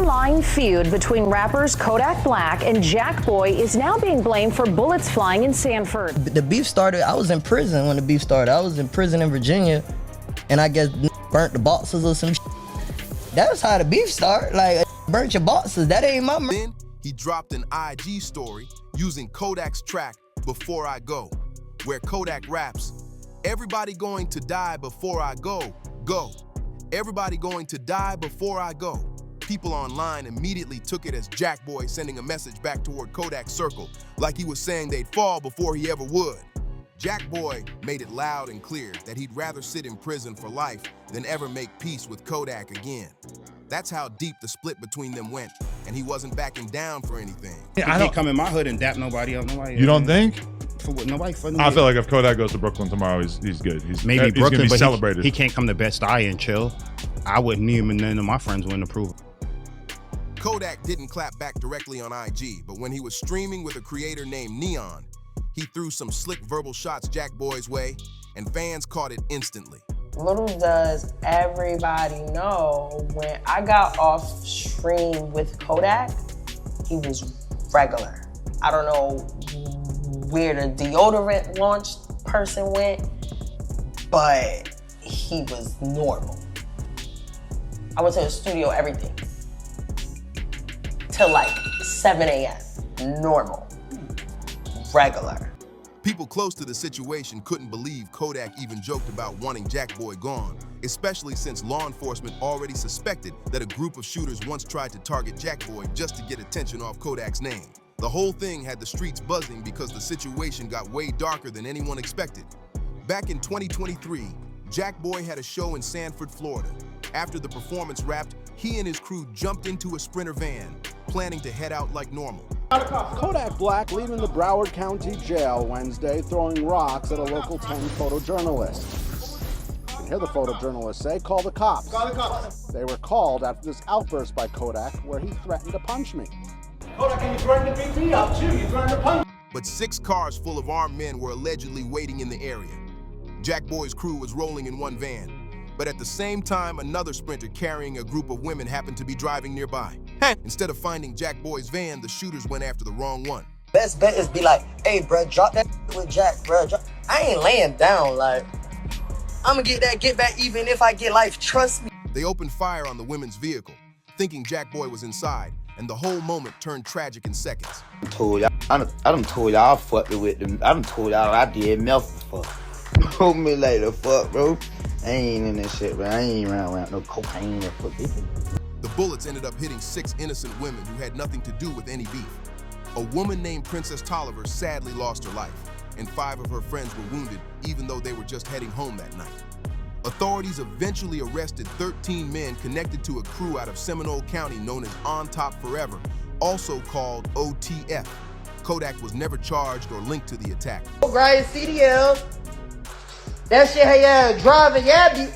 online feud between rappers Kodak Black and Jackboy is now being blamed for bullets flying in Sanford. The beef started, I was in prison when the beef started. I was in prison in Virginia, and I guess burnt the boxes or some shit. That was how the beef started, like, burnt your boxes, that ain't my murder. Then he dropped an IG story using Kodak's track, Before I Go, where Kodak raps, "Everybody going to die before I go, go. Everybody going to die before I go." People online immediately took it as Jackboy sending a message back toward Kodak's circle, like he was saying they'd fall before he ever would. Jackboy made it loud and clear that he'd rather sit in prison for life than ever make peace with Kodak again. That's how deep the split between them went, and he wasn't backing down for anything. I can't come in my hood and dap nobody up. You don't think? For what? Nobody. For I feel like if Kodak goes to Brooklyn tomorrow, he's good. Maybe he's Brooklyn, gonna be but celebrated. He can't come to Bed-Stuy and chill. I wouldn't need him, and none of my friends wouldn't approve. Kodak didn't clap back directly on IG, but when he was streaming with a creator named Neon, he threw some slick verbal shots Jackboy's way, and fans caught it instantly. Little does everybody know, when I got off stream with Kodak, he was regular. I don't know where the deodorant launch person went, but he was normal. I went to the studio, everything, till like 7 a.m. Normal, regular. People close to the situation couldn't believe Kodak even joked about wanting Jackboy gone, especially since law enforcement already suspected that a group of shooters once tried to target Jackboy just to get attention off Kodak's name. The whole thing had the streets buzzing because the situation got way darker than anyone expected. Back in 2023, Jackboy had a show in Sanford, Florida. After the performance wrapped, he and his crew jumped into a Sprinter van, planning to head out like normal. Kodak Black leaving the Broward County Jail Wednesday, throwing rocks at a local 10 photojournalist. You can hear the photojournalist say, "Call the cops." Call the cops. They were called after this outburst by Kodak, where he threatened to punch me. Kodak, and you threatened to beat me up too. You threatened to punch. But 6 cars full of armed men were allegedly waiting in the area. Jackboy's crew was rolling in one van, but at the same time, another Sprinter carrying a group of women happened to be driving nearby. Instead of finding Jackboy's van, the shooters went after the wrong one. Best bet is be like, "Hey, bro, drop that with Jack, bro. I ain't laying down, like, I'm gonna get back even if I get life, trust me." They opened fire on the women's vehicle, thinking Jackboy was inside, and the whole moment turned tragic in seconds. I done told y'all I fucked with them. I done told y'all I did meth for fuck. Told me like the fuck, bro. I ain't in that shit, bro. I ain't around no cocaine or fuck. The bullets ended up hitting 6 innocent women who had nothing to do with any beef. A woman named Princess Tolliver sadly lost her life, and 5 of her friends were wounded, even though they were just heading home that night. Authorities eventually arrested 13 men connected to a crew out of Seminole County known as On Top Forever, also called OTF. Kodak was never charged or linked to the attack. Brian CDL. That shit, hey, driving,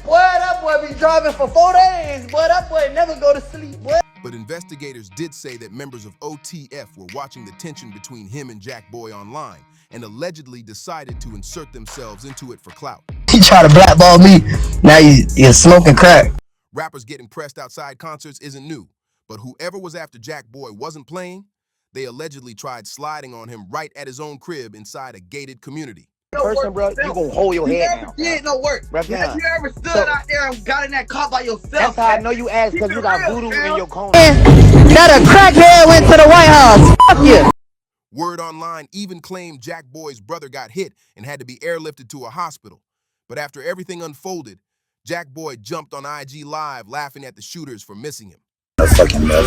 boy, that boy be driving for 4 days, boy, that boy never go to sleep, boy. But investigators did say that members of OTF were watching the tension between him and Jackboy online and allegedly decided to insert themselves into it for clout. He tried to blackball me, now he's smoking crack. Rappers getting pressed outside concerts isn't new, but whoever was after Jackboy wasn't playing. They allegedly tried sliding on him right at his own crib inside a gated community. Person, bro, you gonna hold your head down. You did no work. Bro, Have you ever stood out there and got in that car by yourself? That's how I know you ass, because you got voodoo in your cone. That a crackhead went to the White House. Fuck you. Word online even claimed Jackboy's brother got hit and had to be airlifted to a hospital. But after everything unfolded, Jackboy jumped on IG Live laughing at the shooters for missing him. I fucking mess.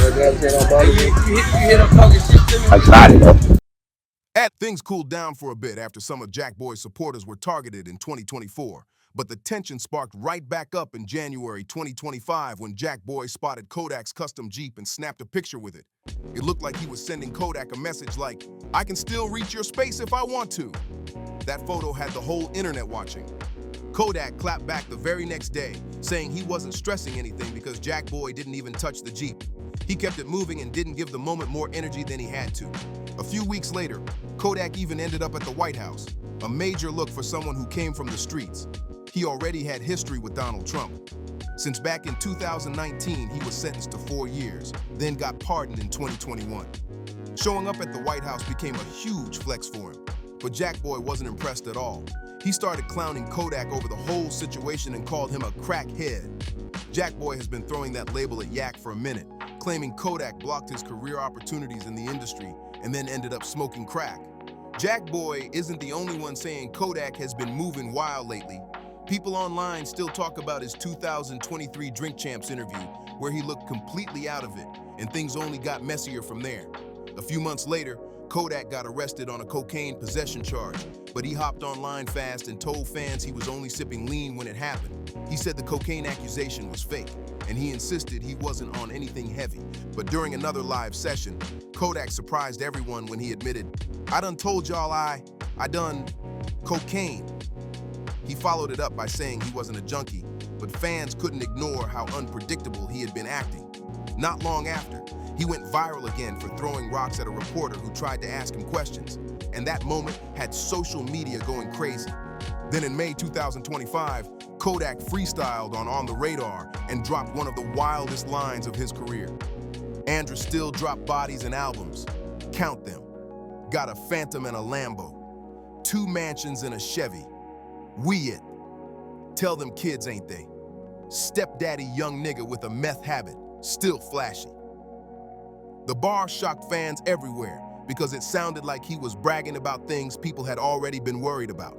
I tried it though. Things cooled down for a bit after some of Jackboy's supporters were targeted in 2024, but the tension sparked right back up in January 2025 when Jackboy spotted Kodak's custom Jeep and snapped a picture with it. It looked like he was sending Kodak a message like, "I can still reach your space if I want to." That photo had the whole internet watching. Kodak clapped back the very next day, saying he wasn't stressing anything because Jackboy didn't even touch the Jeep. He kept it moving and didn't give the moment more energy than he had to. A few weeks later, Kodak even ended up at the White House, a major look for someone who came from the streets. He already had history with Donald Trump. since back in 2019 he was sentenced to 4 years, then got pardoned in 2021. Showing up at the White House became a huge flex for him, but Jackboy wasn't impressed at all. He started clowning Kodak over the whole situation and called him a crackhead. Jackboy has been throwing that label at Yak for a minute, claiming Kodak blocked his career opportunities in the industry and then ended up smoking crack. Jackboy isn't the only one saying Kodak has been moving wild lately. People online still talk about his 2023 Drink Champs interview, where he looked completely out of it, and things only got messier from there. A few months later, Kodak got arrested on a cocaine possession charge, but he hopped online fast and told fans he was only sipping lean when it happened. He said the cocaine accusation was fake, and he insisted he wasn't on anything heavy. But during another live session, Kodak surprised everyone when he admitted, "I done told y'all I done cocaine." He followed it up by saying he wasn't a junkie, but fans couldn't ignore how unpredictable he had been acting. Not long after, he went viral again for throwing rocks at a reporter who tried to ask him questions, and that moment had social media going crazy. Then in May 2025, Kodak freestyled on the Radar and dropped one of the wildest lines of his career. Andra still dropped bodies and albums. Count them. Got a Phantom and a Lambo. 2 mansions and a Chevy. We it. Tell them kids, ain't they? Stepdaddy young nigga with a meth habit, still flashy. The bar shocked fans everywhere because it sounded like he was bragging about things people had already been worried about.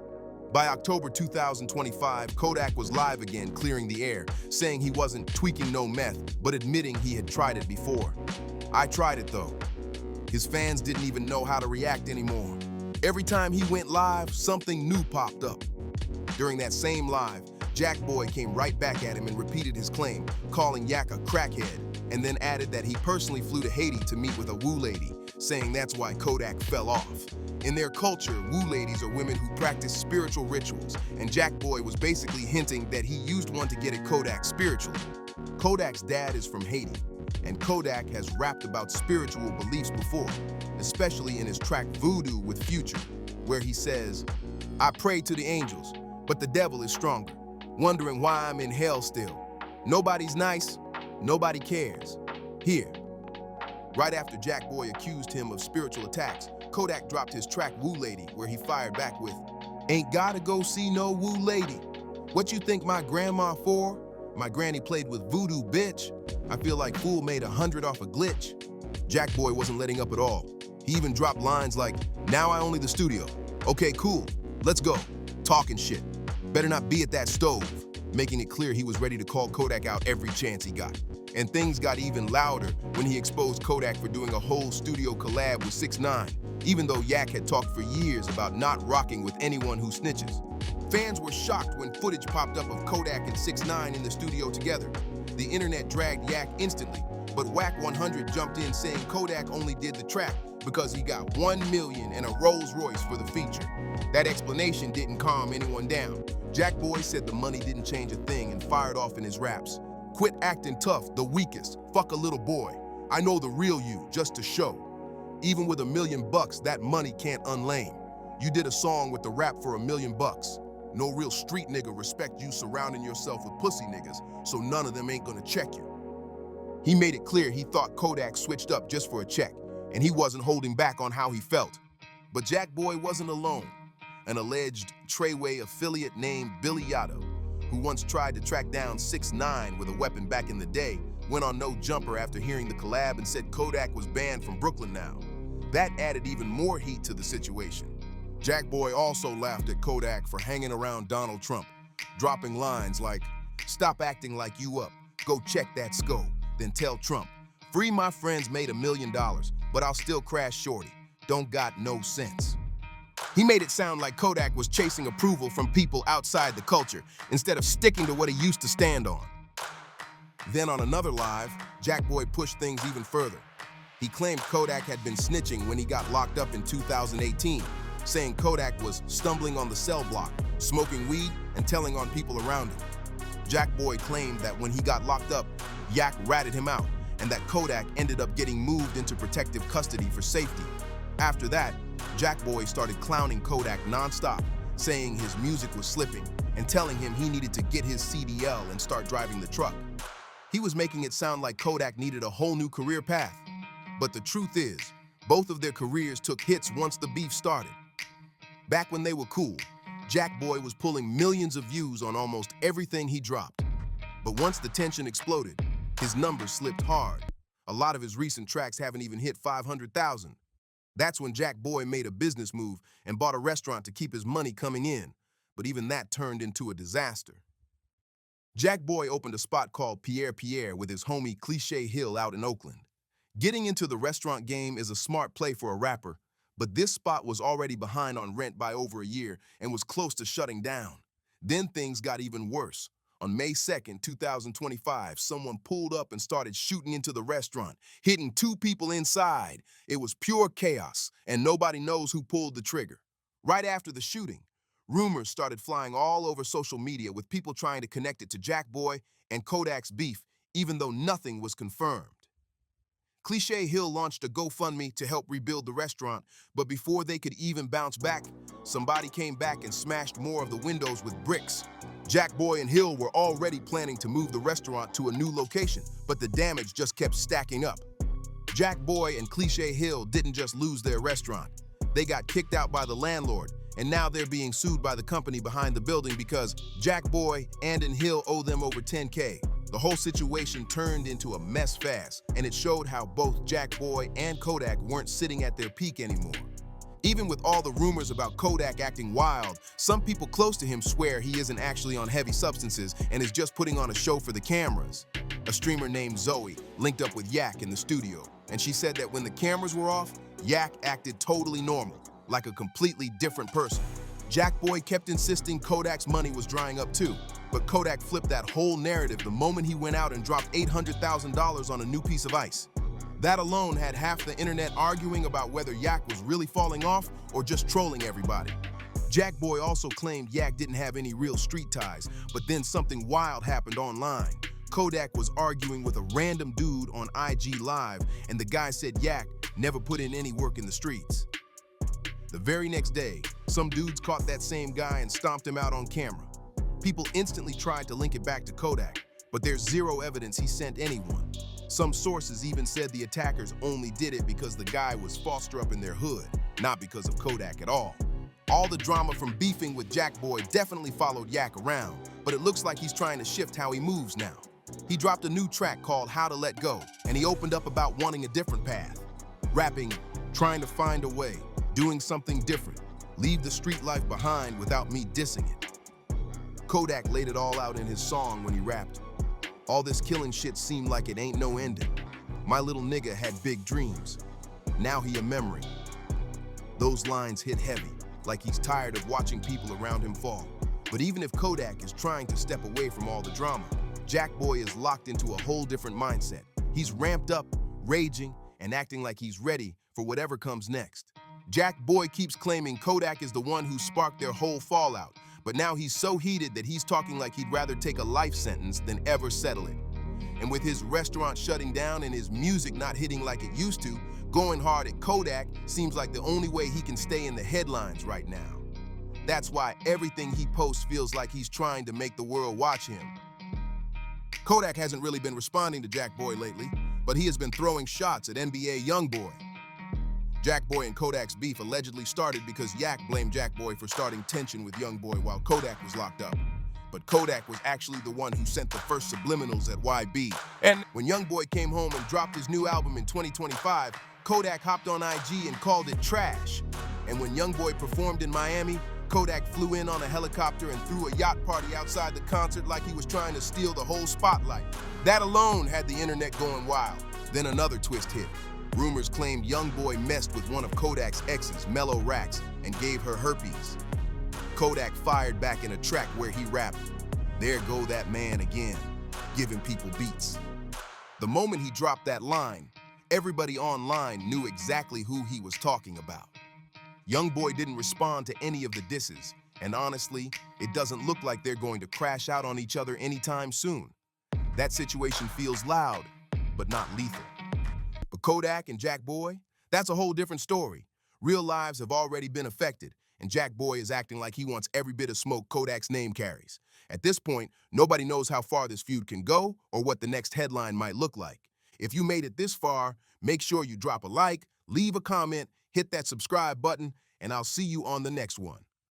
By October 2025, Kodak was live again, clearing the air, saying he wasn't tweaking no meth, but admitting he had tried it before. "I tried it though." His fans didn't even know how to react anymore. Every time he went live, something new popped up. During that same live, Jackboy came right back at him and repeated his claim, calling Yak a crackhead, and then added that he personally flew to Haiti to meet with a woo lady, saying that's why Kodak fell off. In their culture, woo ladies are women who practice spiritual rituals, and Jackboy was basically hinting that he used one to get at Kodak spiritually. Kodak's dad is from Haiti, and Kodak has rapped about spiritual beliefs before, especially in his track Voodoo with Future, where he says, "I pray to the angels, but the devil is stronger, wondering why I'm in hell still. Nobody's nice, nobody cares. Here." Right after Jackboy accused him of spiritual attacks, Kodak dropped his track Woo Lady, where he fired back with, "Ain't gotta go see no woo lady. What you think my grandma for? My granny played with voodoo, bitch. I feel like Fool made 100 off a glitch." Jackboy wasn't letting up at all. He even dropped lines like, "Now I only the studio. Okay, cool, let's go. Talking shit. Better not be at that stove," making it clear he was ready to call Kodak out every chance he got. And things got even louder when he exposed Kodak for doing a whole studio collab with 6ix9ine, even though Yak had talked for years about not rocking with anyone who snitches. Fans were shocked when footage popped up of Kodak and 6ix9ine in the studio together. The internet dragged Yak instantly, but Wack 100 jumped in saying Kodak only did the track because he got $1 million and a Rolls Royce for the feature. That explanation didn't calm anyone down. Jackboy said the money didn't change a thing and fired off in his raps. "Quit acting tough, the weakest, fuck a little boy. I know the real you, just to show. Even with $1 million, that money can't unlame. You did a song with the rap for $1 million. No real street nigga respect you surrounding yourself with pussy niggas, so none of them ain't gonna check you." He made it clear he thought Kodak switched up just for a check, and he wasn't holding back on how he felt. But Jackboy wasn't alone. An alleged Treyway affiliate named Billy Yotto, who once tried to track down 6ix9ine with a weapon back in the day, went on No Jumper after hearing the collab and said Kodak was banned from Brooklyn now. That added even more heat to the situation. Jackboy also laughed at Kodak for hanging around Donald Trump, dropping lines like, "Stop acting like you up, go check that scope, then tell Trump, free my friends made $1 million, but I'll still crash shorty, don't got no sense." He made it sound like Kodak was chasing approval from people outside the culture instead of sticking to what he used to stand on. Then on another live, Jackboy pushed things even further. He claimed Kodak had been snitching when he got locked up in 2018, saying Kodak was stumbling on the cell block, smoking weed, and telling on people around him. Jackboy claimed that when he got locked up, Yak ratted him out, and that Kodak ended up getting moved into protective custody for safety. After that, Jackboy started clowning Kodak nonstop, saying his music was slipping, and telling him he needed to get his CDL and start driving the truck. He was making it sound like Kodak needed a whole new career path. But the truth is, both of their careers took hits once the beef started. Back when they were cool, Jackboy was pulling millions of views on almost everything he dropped. But once the tension exploded, his numbers slipped hard. A lot of his recent tracks haven't even hit 500,000. That's when Jackboy made a business move and bought a restaurant to keep his money coming in. But even that turned into a disaster. Jackboy opened a spot called Pierre Pierre with his homie Cliche Hill out in Oakland. Getting into the restaurant game is a smart play for a rapper, but this spot was already behind on rent by over a year and was close to shutting down. Then things got even worse. On May 2nd, 2025, someone pulled up and started shooting into the restaurant, hitting 2 people inside. It was pure chaos, and nobody knows who pulled the trigger. Right after the shooting, rumors started flying all over social media with people trying to connect it to Jackboy and Kodak's beef, even though nothing was confirmed. Cliche Hill launched a GoFundMe to help rebuild the restaurant, but before they could even bounce back, somebody came back and smashed more of the windows with bricks. Jackboy and Hill were already planning to move the restaurant to a new location, but the damage just kept stacking up. Jackboy and Cliche Hill didn't just lose their restaurant. They got kicked out by the landlord, and now they're being sued by the company behind the building because Jackboy and Hill owe them over $10K. The whole situation turned into a mess fast, and it showed how both Jackboy and Kodak weren't sitting at their peak anymore. Even with all the rumors about Kodak acting wild, some people close to him swear he isn't actually on heavy substances and is just putting on a show for the cameras. A streamer named Zoe linked up with Yak in the studio, and she said that when the cameras were off, Yak acted totally normal, like a completely different person. Jackboy kept insisting Kodak's money was drying up too, but Kodak flipped that whole narrative the moment he went out and dropped $800,000 on a new piece of ice. That alone had half the internet arguing about whether Yak was really falling off or just trolling everybody. Jackboy also claimed Yak didn't have any real street ties, but then something wild happened online. Kodak was arguing with a random dude on IG Live, and the guy said Yak never put in any work in the streets. The very next day, some dudes caught that same guy and stomped him out on camera. People instantly tried to link it back to Kodak, but there's zero evidence he sent anyone. Some sources even said the attackers only did it because the guy was foster up in their hood, not because of Kodak at all. All the drama from beefing with Jackboy definitely followed Yak around, but it looks like he's trying to shift how he moves now. He dropped a new track called How to Let Go, and he opened up about wanting a different path. Rapping, trying to find a way, doing something different, leave the street life behind without me dissing it. Kodak laid it all out in his song when he rapped. All this killing shit seemed like it ain't no ending. My little nigga had big dreams. Now he a memory. Those lines hit heavy, like he's tired of watching people around him fall. But even if Kodak is trying to step away from all the drama, Jackboy is locked into a whole different mindset. He's ramped up, raging, and acting like he's ready for whatever comes next. Jackboy keeps claiming Kodak is the one who sparked their whole fallout, but now he's so heated that he's talking like he'd rather take a life sentence than ever settle it. And with his restaurant shutting down and his music not hitting like it used to, going hard at Kodak seems like the only way he can stay in the headlines right now. That's why everything he posts feels like he's trying to make the world watch him. Kodak hasn't really been responding to Jackboy lately, but he has been throwing shots at NBA Youngboy. Jackboy and Kodak's beef allegedly started because Yak blamed Jackboy for starting tension with Youngboy while Kodak was locked up. But Kodak was actually the one who sent the first subliminals at YB. And when Youngboy came home and dropped his new album in 2025, Kodak hopped on IG and called it trash. And when Youngboy performed in Miami, Kodak flew in on a helicopter and threw a yacht party outside the concert like he was trying to steal the whole spotlight. That alone had the internet going wild. Then another twist hit. Rumors claimed Youngboy messed with one of Kodak's exes, Mellow Rax, and gave her herpes. Kodak fired back in a track where he rapped, "There go that man again, giving people beats." The moment he dropped that line, everybody online knew exactly who he was talking about. Youngboy didn't respond to any of the disses, and honestly, it doesn't look like they're going to crash out on each other anytime soon. That situation feels loud, but not lethal. But Kodak and Jackboy, that's a whole different story. Real lives have already been affected, and Jackboy is acting like he wants every bit of smoke Kodak's name carries. At this point, nobody knows how far this feud can go or what the next headline might look like. If you made it this far, make sure you drop a like, leave a comment, hit that subscribe button, and I'll see you on the next one.